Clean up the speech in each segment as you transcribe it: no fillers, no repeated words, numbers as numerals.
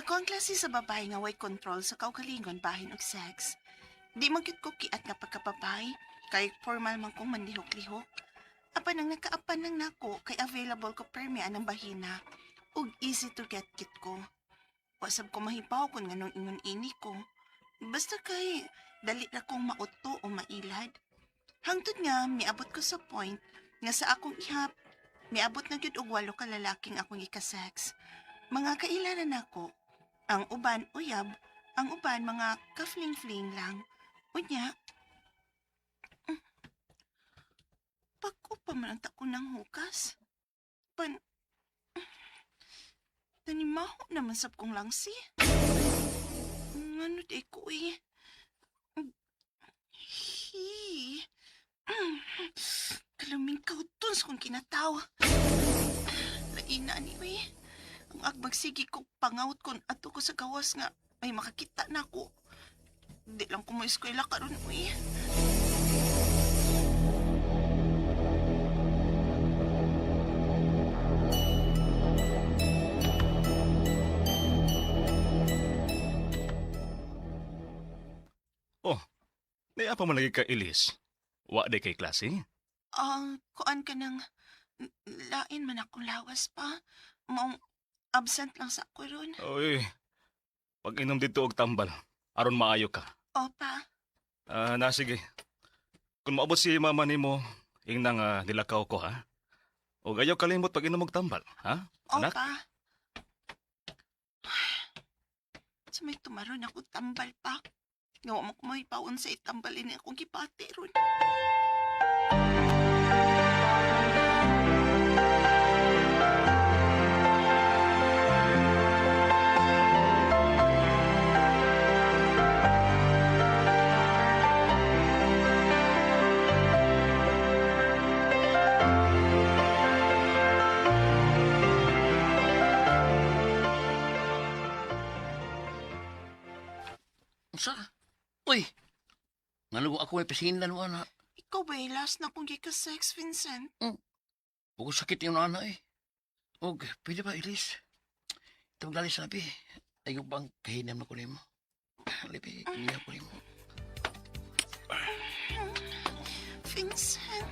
Ako ang klase sa babae nga way control sa kaugalingon bahin og sex. Di man gyud ko kiat nga pagkababay, kay formal man kong manlihok-lihok. Apan ang nakaapan ng nako kay available ko permi anang bahina ug easy to get kit ko. Wasab ko mahibaw kung nganong ingon ini ko. Basta kay dali ra kong mauto o mailad. Hangtod nga miabot ko sa point nga sa akong ihap, miabot na gyud og 8 ka lalaking akong ika-sex. Mga kailanan nako. Ang uban uyab, ang uban mga ka-fling-fling lang. Unya, pag pa man ang tako ng hukas. Pan, tanimaho naman sab kong langsi. Ano di ko eh. Hi. Kalaming kauton sa kong kinataw. Laina ni we. Ang agmagsigi ko pangawt kon ato ko sa gawas nga may makakita na ako. Di lang ko mo eskwela karon we. Oh, naya pa man lagi ka Ilis. Wa day kay klase. Kuan ka ng lain man akong lawas pa. Maong absent lang sa ako ron. Oy, pag inom dito og tambal, aron maayo ka. Opa, Sige. Kung maabot si mama nimo, ingnang nilakaw ko ha. O ayaw kalimot pag inom og tambal, ha? Anak? opa. Sa may tumaron ako tambal pa. Ngawa mo kumahi paon sa itambalin akong gipati ron. Sa? Uy, nalugo ako may pasindan mo, ana. Ikaw ba last na akong gika-sex, Vincent? Huwag sakit yung ana eh. Huwag, pwede ba, Ilis? Ito magdali sabi. Ayaw bang kahinam na ko nimo? Lipi, kiniya ko nimo. Vincent?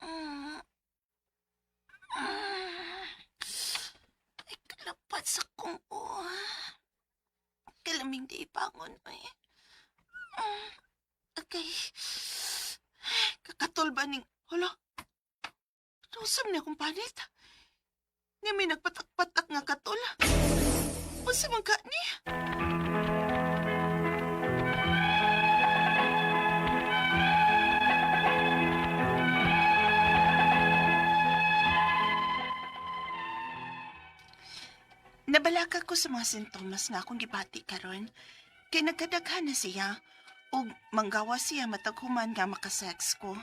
Mm. Ay, kalapat sa kong kalaming di ipangon mo eh. Okay. Kakatol ba ning... Hala? Tusam niya akong panit. Nga may nagpatak-patak nga katol. Masa man ka ni? Nabalaka ko sa mga sintomas nga akong gibati karon. Kay nagkadaghan na siya ug manggawa siya matag human nga makasex ko.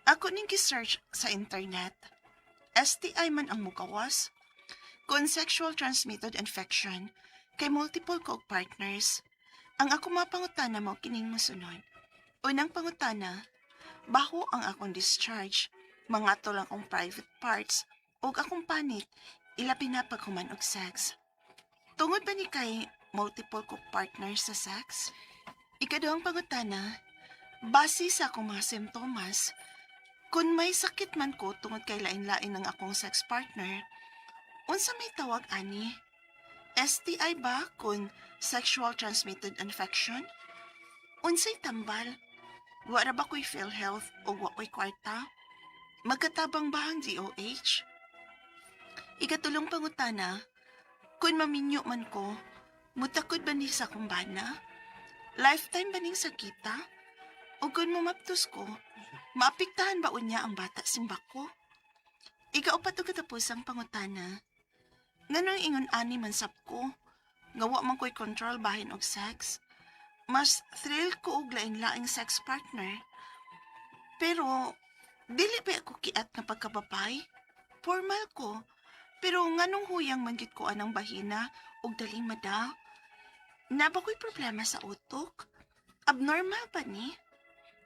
Ako ning gi-search sa internet. STI man ang mugawas. Kung sexual transmitted infection, kay multiple ko og partners. Ang ako mga pangutana mo kining mosunod. Unang pangutana, baho ang akong discharge, mga to lang akong private parts, ug akong panit, ilabi na pag human og sex. Tungod ba ni kay multiple ko partners sa sex? Ikaduhang pangutana, base sa akong mga simptomas, kung may sakit man ko tungod kay lain-lain ng akong sex partner, unsa may tawag ani? STI ba kung sexual transmitted infection? Unsay tambal? Wa ra ba ko'y PhilHealth o wa ko'y kwarta? Magkatabang ba ang DOH? Ikatulong pangutana, kung maminyo man ko, mutakod ba ni sa kumbana? Lifetime ba ning sakita? O kung mamaptos ko, Maapektahan ba unya ang bata simbak ko? Ikaupat o katapos ang pangutana. Nganong ingon ani man sab ko, ngawa man ko'y control bahin og sex. Mas thrill ko og laing-laing sex partner. Pero, dili pa ako kiat nga pagkababay. Formal ko. Pero nganong huyang manggit ko anang bahina og daling mada? Naba ko'y problema sa utok? Abnormal pa ni?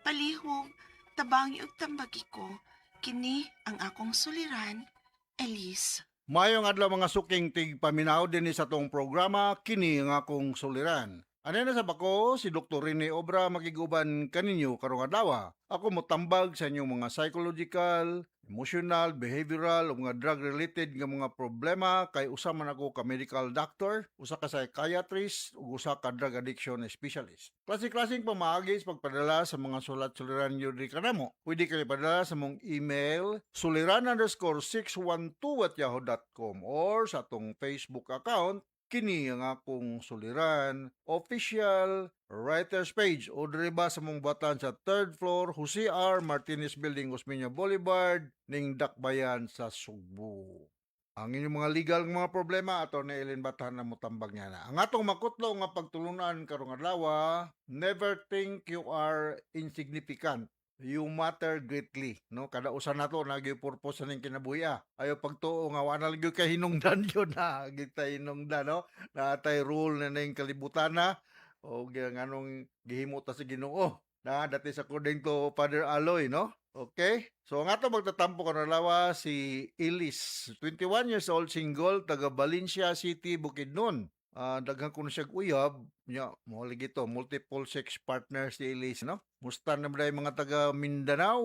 Palihog, tabangi og tambagi ko. Kini ang akong suliran, Elise. Mayong adlaw mga suking tigpaminaw din sa tong programa kini nga akong suliran. Ano na sa bako si Dr. Rene Obra makiguban kaninyo karong adlaw. Ako motambag sa inyong mga psychological, emotional, behavioral o mga drug related nga mga problema kay usa man ako ka medical doctor, usa ka psychiatrist ug usa ka drug addiction specialist. Klase-klaseng pamaagi sa pagpadala sa mga sulat-suliran nyo di kanamo. Pwede kayo padala sa mong email suliran_612@yahoo.com or sa atong Facebook account kini ang akong suliran official writers page o diri ba sa mong batan sa 3rd floor Jose R. Martinez Building, Osmeña Boulevard, ning Dakbayan sa Sugbo. Ang inyong mga legal nga mga problema ato ni Ellen Batahan na motambag niya na. Ang atong makutlo nga pagtulunan karong adlaw, never think you are insignificant. You matter greatly, no? Kada usa nato nagyo purpose ning kinabuhi. Ayo pagtuo nga wala gyud kay hinungdan yun na kita hinungdan, no? Natay rule na ning kalibutan na o nganong gihimo ta sa Ginoo. Na that is according to Father Aloy, no? Okay? So ang ato magtatampo karon lawa si Elise, 21 years old, single, taga Valencia City, Bukidnon. Daghan ko na siya uyab, nya mo lagi to, multiple sex partners si Elise, no? Musta na ba mga taga Mindanao,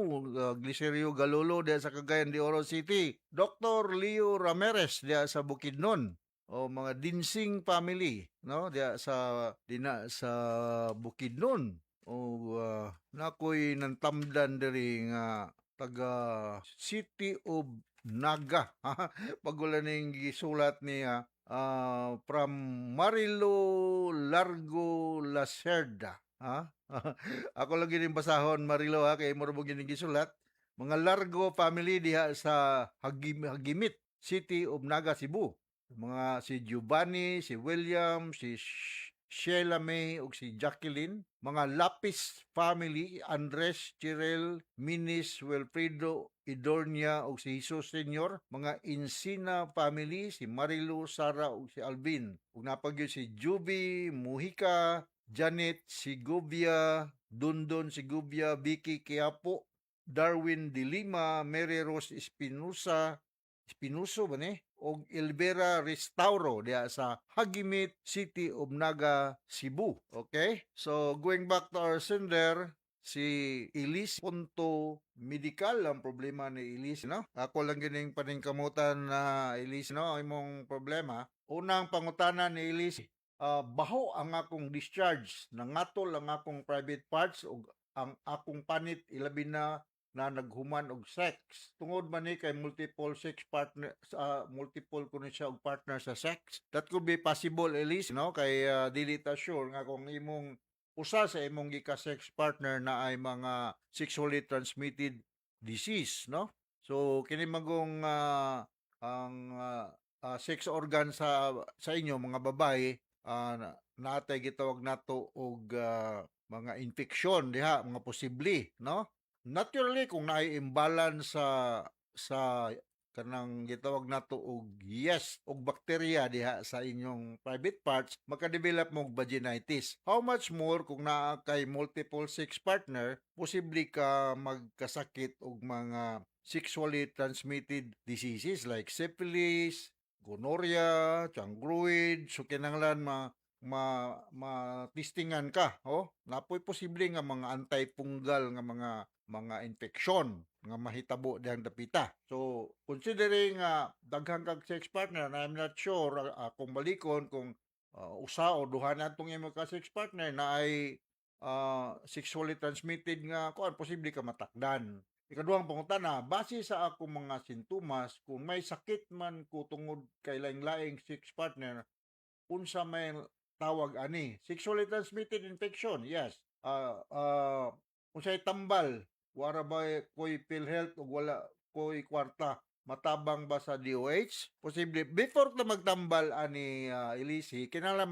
Glicerio Galolo diya sa Cagayan de Oro City. Dr. Leo Ramirez diya sa Bukidnon. O mga Dinsing family, no? Diya sa Bukidnon. O nakoy nantamdan diri nga taga City of Naga. Pagula ning gisulat niya from Marilo Largo Lacerda. Ako lagi rin basahon Marilo kay moro mo gining gisulat. Mga Largo family diha sa Hagimit, City of Naga, Cebu. Mga si Giovanni, si William, si Sheila May ug si Jacqueline. Mga Lapis family, Andres, Chirel, Minis, Wilfredo, Idornia ug si Jesus Senior. Mga Insina family, si Marilu, Sara ug si Alvin. Ug napagyo si Juby, Mujica, Janet Sigubia, Dundon Sigubia, Vicky Quiapo, Darwin de Lima, Mary Rose Espinoso ba ni? O Elvera Restauro diya sa Hagimit, City of Naga, Cebu. Okay? So, going back to our sender, si Elise, punto medical ang problema ni Elise, no? Ako lang gining paningkamutan na Elise, no? Imong problema. Unang pangutana ni Elise, baho ang akong discharge, nangatol ang akong private parts ug ang akong panit ilabi na naghuman og sex. Tungod man ni kay multiple sex partner multiple kuno siya og partner sa sex. That could be possible, Elise, no? Kay dili ta sure nga kung imong usa sa imong gika-sex partner na ay mga sexually transmitted disease, no? So kini magong ang sex organ sa inyo mga babae natay gitawag nato og mga infeksyon diha, mga posible, no? Naturally kung naay imbalance sa kanang gitawag nato og yeast og bakterya diha sa inyong private parts, makadevelop mo og vaginitis. How much more kung naa kay multiple sex partner, posible ka magkasakit og mga sexually transmitted diseases like syphilis, gonorrhea, chancroid, so kinahanglan testingan ka, napoy posible nga mga antifungal nga mga infeksyon nga mahitabo dihang dapita. So considering daghang kag sex partner, I'm not sure kung balikon kung usa o duha na tong imong ka sex partner na ay sexually transmitted nga kuan, posible ka matakdan. Ikaduhang pangutana, base sa akong mga sintomas, kung may sakit man ko tungod kay laing-laing sex partner, unsa may tawag ani? Sexually transmitted infection, yes. Unsay tambal, wala ba ko'y PhilHealth o wala ko'y kwarta, matabang ba sa DOH? Posible before ta magtambal ani Elise, kinala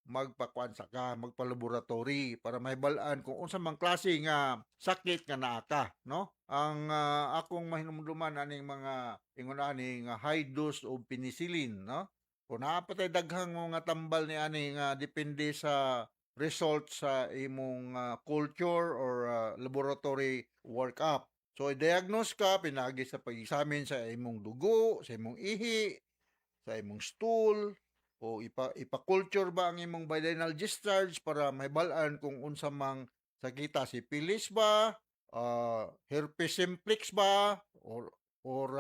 magpakuan sa ka, magpa-laboratory para mahibalaan kung unsa mang klase nga sakit nga naa ka, no? Ang akong mahinumduman aning mga ingon ani nga high dose of penicillin, no? Kung naa pa tay daghang mga tambal ni ani nga depende sa result sa imong culture or laboratory workup. So, i-diagnose ka, pinagi sa pag-examine sa imong dugo, sa imong ihi, sa imong stool, o ipa-culture ba ang imong vaginal discharge para mahibalaan kung unsa mang sakita, syphilis ba, herpes simplex ba, or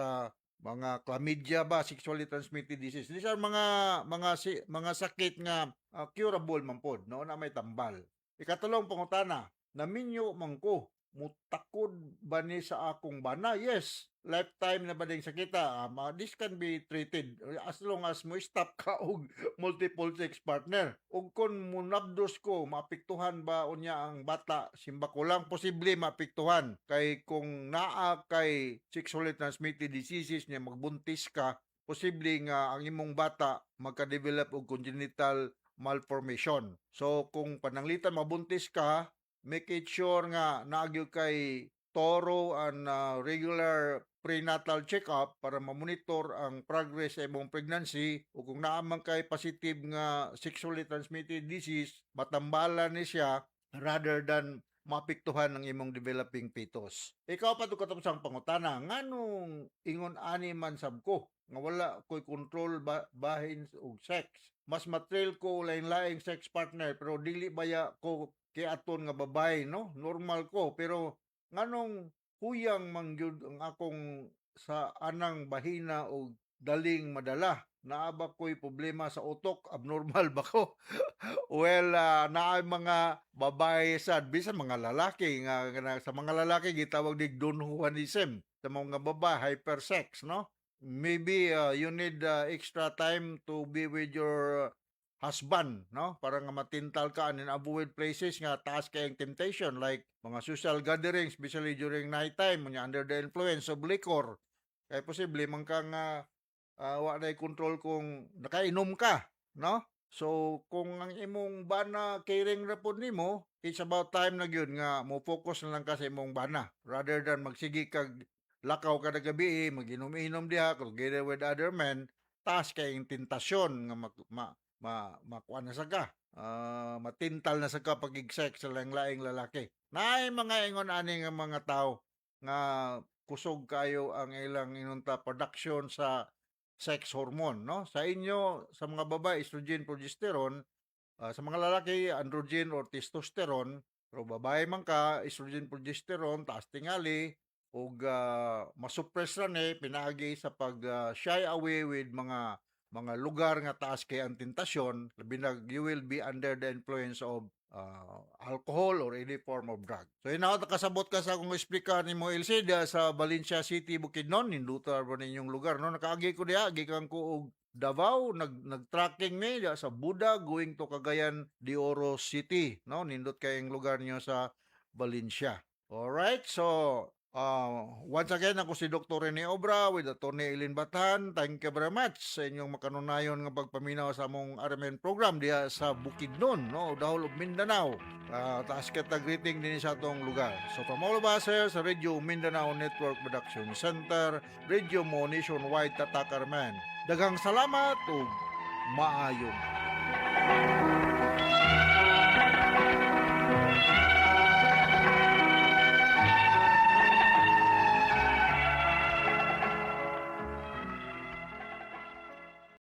mga chlamydia ba, sexually transmitted disease. These are mga sakit nga curable man pod, no, na may tambal. Ikatulong pangutana, naminyo man ko, mutakod ba ni sa akong bana? Yes. Lifetime na ba din sakita? This can be treated as long as mo stop ka og multiple sex partner. Ug kun munabdos ko, maapektuhan ba unya ang bata? Simba ko lang, posible maapektuhan. Kay kung naa kay sexually transmitted diseases niya magbuntis ka, posible nga ang imong bata magka-develop og congenital malformation. So kung pananglitan mabuntis ka, make it sure nga naagyo kay thorough and regular prenatal check-up para ma-monitor ang progress sa imong pregnancy o kung naamang kay positive nga sexually transmitted disease, matambalan ni siya rather than maapektuhan ng imong developing fetus. Ikaw pa ito katapos ang pangutana, nganong ingon ani man sab ko, nga wala ko'y control bahin og sex. Mas matrail ko lain-laing sex partner pero dili baya ko kay aton nga babae, no? Normal ko pero nganong huyang mangyud ang akong sa anang bahina o daling madala. Naaba ko'y problema sa utok, abnormal ba ko? Well, naa mga babae sad, bisan mga lalaki nga sa mga lalaki gitawag dig Don Juanism, sa mga babae hypersex, no? Maybe you need extra time to be with your husband, no? Para nga matintal ka and avoid places nga taas kayong temptation like mga social gatherings, especially during night time, under the influence of liquor. Kaya posible man kang wa na control kung nakainom ka, no? So kung ang imong bana caring ra pud nimo, it's about time na gyud nga mo focus na lang ka sa imong bana rather than magsigi kag lakaw kada gabi, maginom-inom diha together with other men, taas kayong tentasyon nga makuha na sa ka. Matintal na sa ka pag-sex sa laing-laing lalaki. Naay mga ingon ani nga mga tao nga kusog kayo ang ilang inunta production sa sex hormone, no? Sa inyo, sa mga babae, estrogen, progesterone, sa mga lalaki, androgen or testosterone, pero babae man ka, estrogen, progesterone, taas tingali, ug masuppress ra ni pinaagi sa pag shy away with mga lugar nga taas kay ang tentasyon, labi na you will be under the influence of alcohol or any form of drug. So kasabot ka sa akong explica ni mo Elcida sa Valencia City, Bukidnon, ninduta ba ninyong lugar, no? Nakaagi ko diha, gikan ko og Davao, nag-tracking me diha sa Buda going to Cagayan de Oro City, no? Nindot kayong lugar niyo sa Valencia. Alright, so once again, ako si Dr. Rene Obra with Atty. Eileen Batan. Thank you very much sa inyong makanunayon nga pagpaminaw sa among RMN program diya sa Bukidnon, no? Dahol of Mindanao. Taas kita greeting din sa atong lugar. So from all of us here sa Radio Mindanao Network Production Center, Radio Mo Nationwide Tatak Arman. Daghang salamat ug maayong.